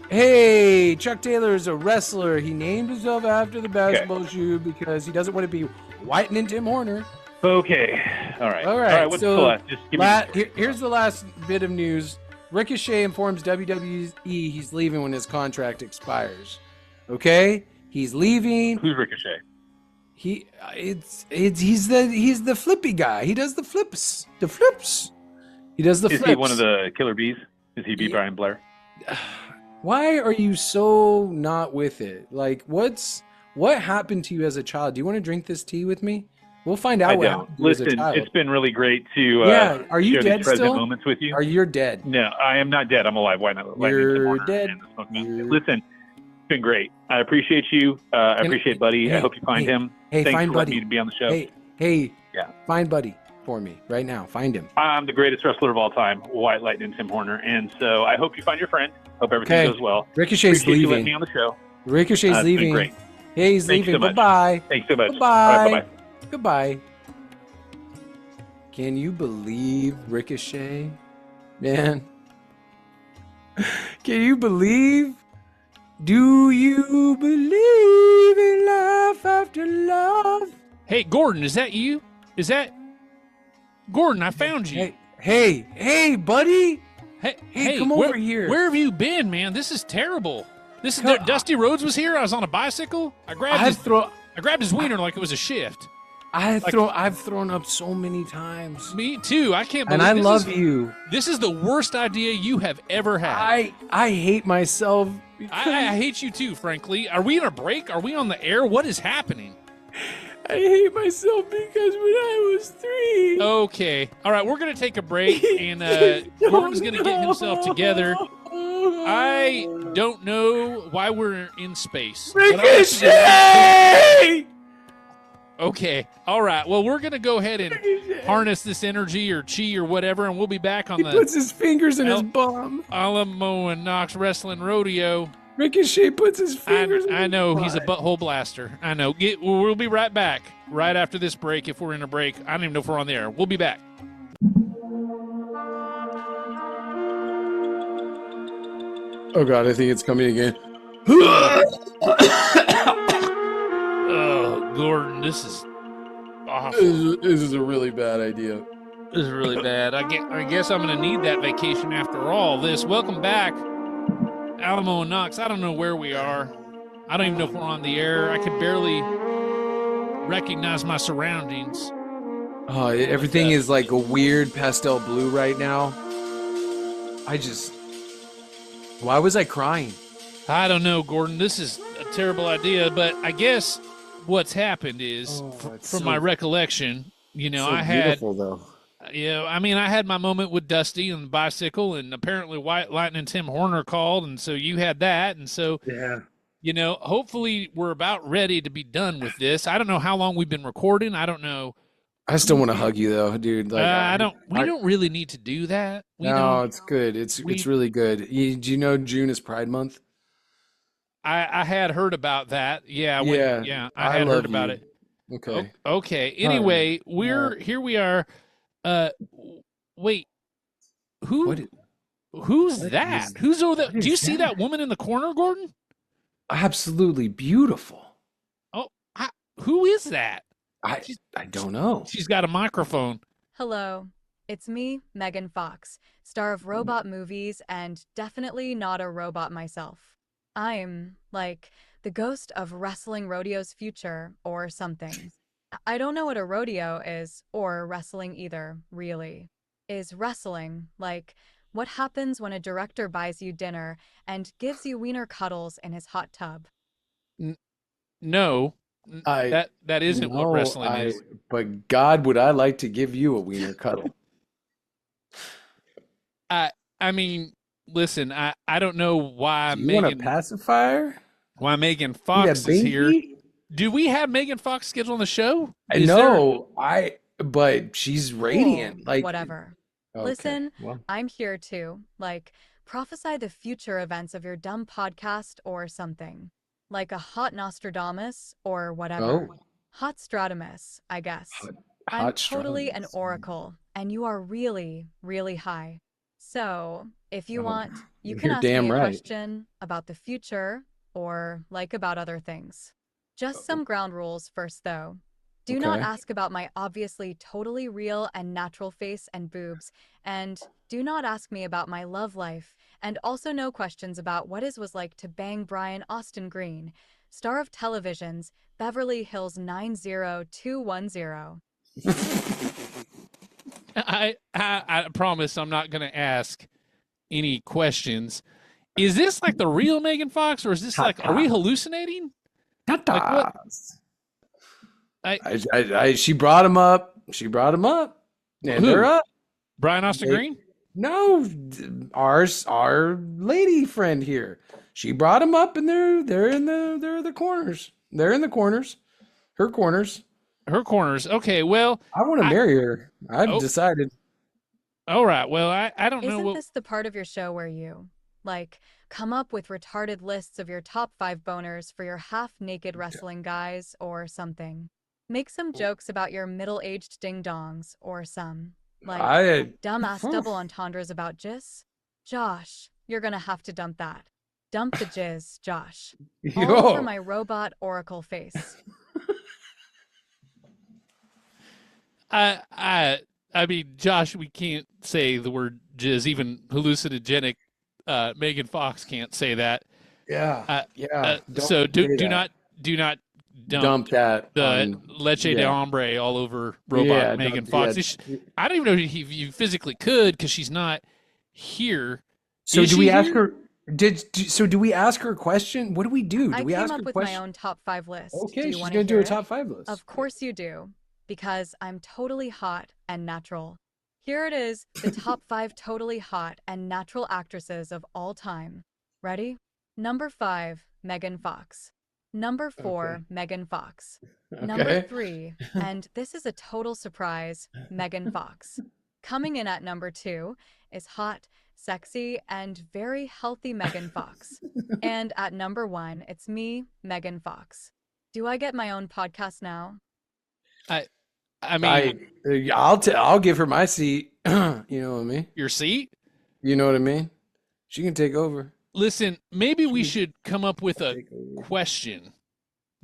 Hey, Chuck Taylor is a wrestler. He named himself after the basketball shoe because he doesn't want to be whitening Tim Horner. Okay. All right. All right, What's so the last? Just give me. Here's the last bit of news. Ricochet informs WWE he's leaving when his contract expires. Okay, he's leaving. Who's Ricochet? He's the flippy guy. He does the flips. He does the Is flips. he one of the Killer Bees? Is he B. Brian Blair? Why are you so not with it? Like, what happened to you as a child? Do you want to drink this tea with me? We'll find out I what don't. happened to you as a Listen, child. it's been really great to Are you share dead these present still? moments with you. Are you dead? No, I am not dead. I'm alive. Why not? You're dead. Listen, it's been great. I appreciate you. I appreciate Buddy. I hope you find him. Hey, Thanks find for letting Buddy. me to be on the show. Hey. Yeah. Find Buddy for me right now. Find him. I'm the greatest wrestler of all time, White Lightning Tim Horner. And so I hope you find your friend. Hope everything Okay. goes well. Ricochet's Appreciate you letting leaving. me on the show. Ricochet's It's been leaving. great. Hey, he's Thanks leaving. so much. Bye-bye. Thanks so much. Goodbye. All right, bye-bye. Goodbye. Can you believe Ricochet? Man. Can you believe? Do you believe in life after love? Hey, Gordon, is that you? Is that Gordon? I found you. Hey, buddy. Hey, come over here. Where have you been, man? This is terrible. This is Come- Dusty Rhodes was here. I was on a bicycle. I grabbed his wiener like it was a shift. I've thrown up so many times. Me too. I can't believe. And I this love is, you. This is the worst idea you have ever had. I hate myself. I hate you too, frankly. Are we in a break? Are we on the air? What is happening? I hate myself because when I was 3. Okay. All right, we're going to take a break, and Gordon's going to get himself together. I don't know why we're in space. but I'm- Ricochet! Okay. All right. Well, we're going to go ahead and harness this energy or chi or whatever, and we'll be back on He the puts his fingers in his bum. Alamo and Knox Wrestling Rodeo. Ricochet puts his fingers in I his know he's a butt. butthole blaster. I know. We'll be right back right after this break if we're in a break. I don't even know if we're on the air. We'll be back. Oh God, I think it's coming again. Oh, Gordon, this is awful. This is a really bad idea. This is really bad. I guess I'm going to need that vacation after all this. Welcome back, Alamo and Knox. I don't know where we are. I don't even know if we're on the air. I could barely recognize my surroundings. Oh, everything is like a weird pastel blue right now. Why was I crying? I don't know, Gordon. This is a terrible idea, but I guess what's happened is, from my recollection, I had beautiful though. I had my moment with Dusty and the bicycle, and apparently White Lightning Tim Horner called, and so you had that, and so hopefully we're about ready to be done with this. I don't know how long we've been recording. I don't know. I still want to hug you though, dude. Like we don't really need to do that. It's good. It's really good. Do you know June is Pride Month? I had heard about that. I had heard about it. Okay. Okay. Anyway, here we are. Wait. Who's that? Who's over there? Do you see that woman in the corner, Gordon? Absolutely beautiful. Oh, who is that? I don't know. She's got a microphone. Hello. It's me, Megan Fox, star of robot movies and definitely not a robot myself. I'm, like, the ghost of wrestling rodeo's future or something. I don't know what a rodeo is, or wrestling either, really. Is wrestling, like, what happens when a director buys you dinner and gives you wiener cuddles in his hot tub? No, that isn't what wrestling is. But God, would I like to give you a wiener cuddle. I mean, listen, I don't know why Do you want a pacifier? Why Megan Fox is here. Do we have Megan Fox scheduled on the show? But she's radiant. Like whatever. Okay, Listen, I'm here to, like, prophesy the future events of your dumb podcast or something. Like a hot Nostradamus or whatever. Hot Stradamus, I guess. I'm totally an oracle, and you are really, really high. So, if you want, you can ask me a question about the future or, like, about other things. Just some ground rules first, though. Do not ask about my obviously totally real and natural face and boobs, and do not ask me about my love life, and also no questions about what it was like to bang Brian Austin Green, star of television's Beverly Hills 90210. I promise I'm not going to ask any questions. Is this like the real Megan Fox, or is this like, are we hallucinating? Like she brought him up. And they're up. Brian Austin Green? No, our lady friend here. She brought him up, and they're in the corners. They're in the corners. Her corners. Okay, well, I want to marry her. I've decided. All right. Well, I don't know. Isn't this the part of your show where you, like, come up with retarded lists of your top 5 boners for your half-naked wrestling guys or something? Make some jokes about your middle-aged ding-dongs or some, like, dumbass double entendres about jizz? Josh, you're gonna have to dump that. Dump the jizz, Josh. All over my robot oracle face. I mean, Josh, we can't say the word jizz. Even hallucinogenic Megan Fox can't say that. So do not dump that the leche de hombre all over robot Megan Fox. I don't even know if you physically could, because she's not here. So do we ask her? Do we ask her a question? What do we do? I we came ask up her with question? my own top 5 list. Okay, she's gonna do a top 5 list. Of course you do, because I'm totally hot and natural. Here it is, the top 5 totally hot and natural actresses of all time. Ready? Number 5, Megan Fox. Number 4, Megan Fox. Number 3, and this is a total surprise, Megan Fox. Coming in at number 2 is hot, sexy, and very healthy Megan Fox. And at number 1, it's me, Megan Fox. Do I get my own podcast now? I mean, I'll give her my seat. You know what I mean? Your seat? You know what I mean? She can take over. Listen, maybe we should come up with a question.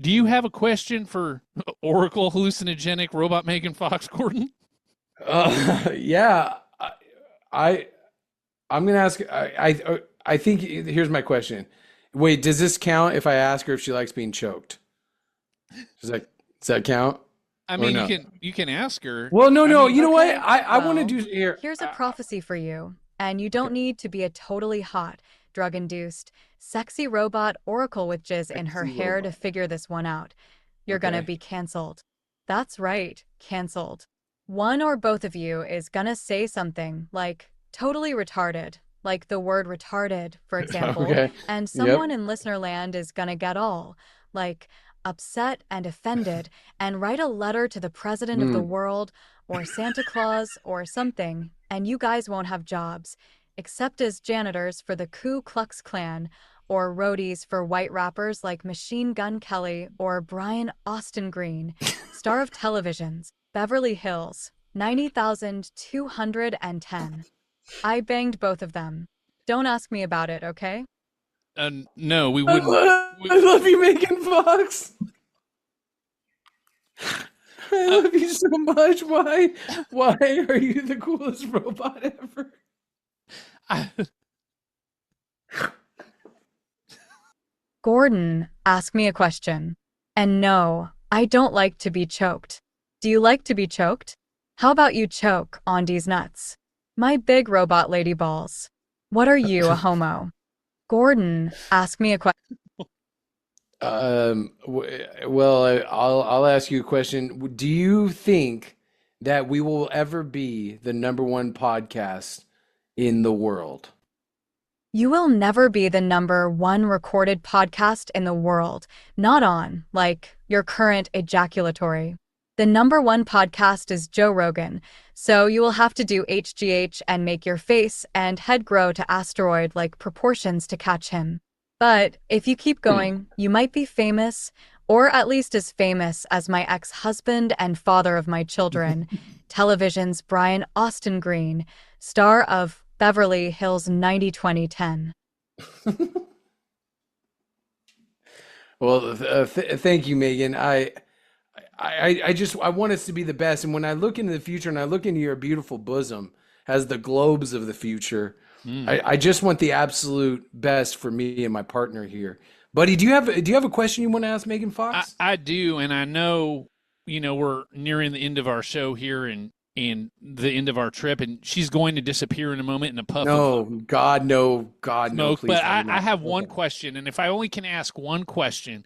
Do you have a question for Oracle hallucinogenic robot Megan Fox, Gordon? Yeah, I'm gonna ask. I think here's my question. Wait, does this count if I ask her if she likes being choked? Does that count? I mean, you can ask her. Well, no. I mean, You know what? Okay, I want to well, do here. Here's a prophecy for you, and you don't need to be a totally hot, drug-induced, sexy robot oracle with jizz in her Sexy hair robot. to figure this one out. You're gonna Okay. be canceled. That's right, canceled. One or both of you is gonna say something like totally retarded, like the word retarded, for example, Okay. and someone in listener land is gonna get all, like upset and offended, and write a letter to the president of the world or Santa Claus or something, and you guys won't have jobs, except as janitors for the Ku Klux Klan or roadies for white rappers like Machine Gun Kelly or Brian Austin Green, star of televisions, Beverly Hills, 90,210. I banged both of them. Don't ask me about it, okay? No, we I wouldn't. love you, Megan Fox. I love you so much. Why are you the coolest robot ever? Gordon, ask me a question. And no, I don't like to be choked. Do you like to be choked? How about you choke on these nuts? My big robot lady balls. What are you, a homo? Gordon, ask me a question. Well, I'll ask you a question. Do you think that we will ever be the #1 podcast in the world? You will never be the #1 recorded podcast in the world, not on, like, your current ejaculatory. The #1 podcast is Joe Rogan, so you will have to do HGH and make your face and head grow to asteroid-like proportions to catch him. But if you keep going, you might be famous, or at least as famous as my ex-husband and father of my children, television's Brian Austin Green, star of Beverly Hills 90-20-10. Well, thank you, Megan. I want us to be the best. And when I look into the future and I look into your beautiful bosom as the globes of the future, I just want the absolute best for me and my partner here. Buddy, do you have a question you want to ask Megan Fox? I do, and I know, we're nearing the end of our show here and the end of our trip, and she's going to disappear in a moment in a puff No, of God, no, smoke. please. But I have one question, and if I only can ask one question,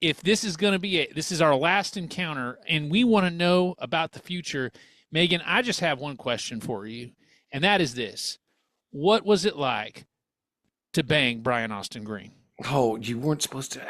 if this is going to be this is our last encounter, and we want to know about the future, Megan, I just have one question for you, and that is this. What was it like to bang Brian Austin Green? Oh, you weren't supposed to.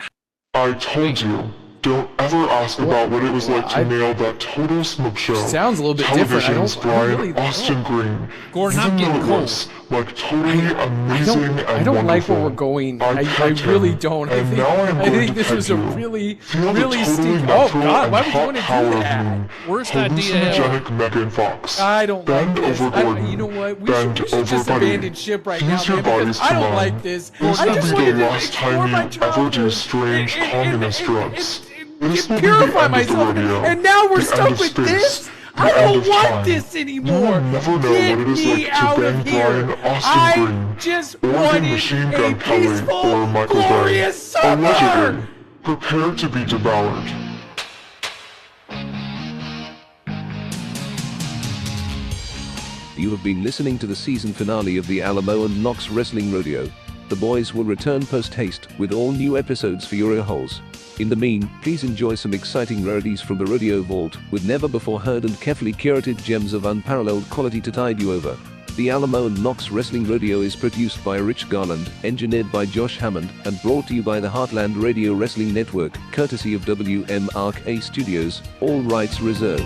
I told you, don't ever ask about what it was like to nail that total smoke show. Sounds a little bit different. Television's I Brian really Austin Green. Gordon, I'm Even getting though it cold. was, like, totally amazing and I don't like where wonderful. we're going. I I pecked really him, don't. and now I'm I going think to this peck was a you. really, Feel the really totally stinky. Oh natural God, and why would you hot want to power do of that? me. Worst idea ever. Hallucinogenic Megan Fox. I don't like Bend this. over, Gordon. You know what? We Bend should over, just buddy. abandon ship right now, Use your man, because bodies I to don't mine. like this. This I will just be wanted the to last explore time my you ever do childhood strange communist drugs. This will be purify the end of the myself, rodeo. and now we're The stuck end of with space. this. The I end don't of want time. this You anymore. will never know Get what it is me like out to of bang here. Brian Austin I Green, just or the wanted Machine a Gun Kelly, peaceful, or Michael Bay. glorious summer. Allegedly, prepare to be devoured. You have been listening to the season finale of the Alamo and Knox Wrestling Rodeo. The boys will return post-haste with all new episodes for your ear holes. In the mean, please enjoy some exciting rarities from the Rodeo Vault with never-before-heard and carefully curated gems of unparalleled quality to tide you over. The Alamo and Knox Wrestling Rodeo is produced by Rich Garland, engineered by Josh Hammond, and brought to you by the Heartland Radio Wrestling Network, courtesy of WMRK Studios, all rights reserved.